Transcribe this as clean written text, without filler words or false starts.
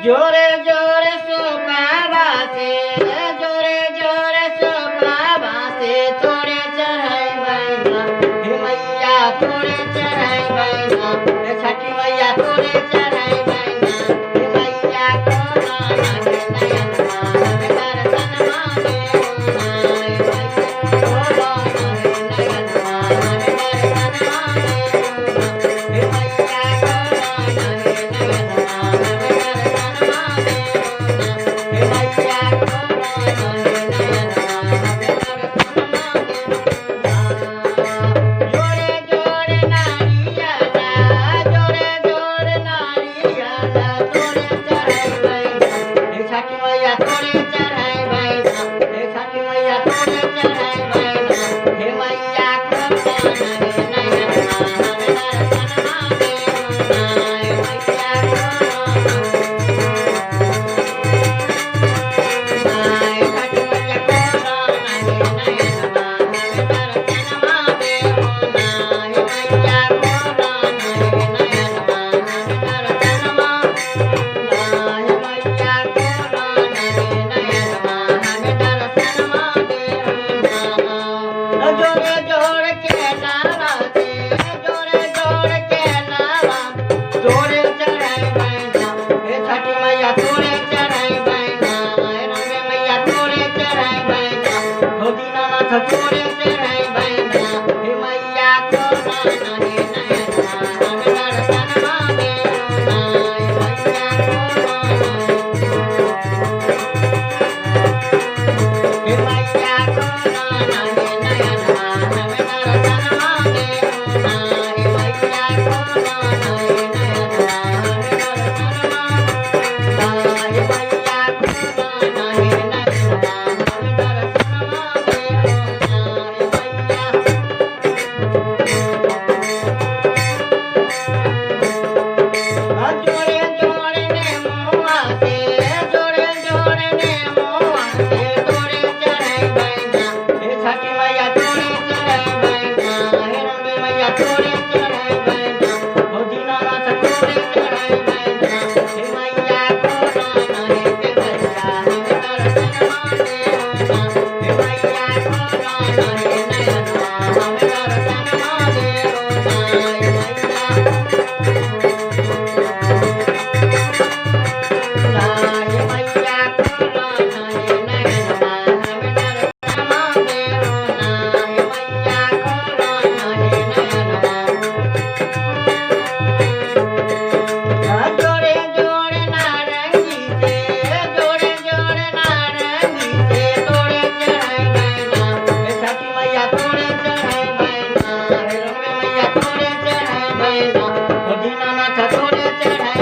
जोरे जोरे सुपावा से जोरे जोरे सुपावा से तोरे चढ़ाई बैना हे मैया तोरे चढ़ाई बैना हे छठी मैया तोरे चढ़ाई बैना हे मैया कोना नागे नयन मान दर्शन माने हे मैया कोना नागे नयन मान दर्शन माने हे मैया कोना नागे नयन मान दर्शन माने हे मैया कोना नागे नयन मान दर्शन माने जोरे जोरे नारियला जोरे जोरे नारियला तोरे चढ़ाई बैना हे छठी मैया तोरे चढ़ाई बैना हे छठी मैया तोरे चढ़ाई बैना हे मैया कोना नागे नयन मान दर्शन माने हे मैया जोरे जोरे के नारा से जोरे जोरे के नारा तोरे चढ़ाई बैना हे छठी मैया तोरे चढ़ाई बैना हे रंगे मैया तोरे चढ़ाई बैना हो दीनानाथ तोरे चढ़ाई बैना हे मैया कोना नागे नयन मान दर्शन माने हे मैया कोना हे मैया कोना नागे नयन मान दर्शन माने हे मैया कोना नागे नयन मान दर्शन माने हे मैया कोना नागे नयन मान दर्शन माने हे मैया जोरे जोरे ने मुआ से जोरे जोरे ने मुआ से तोरे चढ़ाई बैना हे छठी मैया तोरे चढ़ाई बैना हे रंगे मैया तोरे चढ़ाई बैना हो दीनानाथ तोरे चढ़ाई बैना हे मैया कोना नागे के मैया हम दर्शन माने हे मैया कोना नागे नयन हम दर्शन माने हे मैया हे मैया कोना नागे नयन मान दर्शन माने हे मैया कोना नागे नयन जोरे जोरे नारंगी से जोरे जोरे नारंगी से तोरे चढ़ाई बैना हे छठी मैया तोरे चढ़ाई बैना हे रंगे मैया तोरे चढ़ाई बैना हो दीनानाथ तोरे चढ़ाई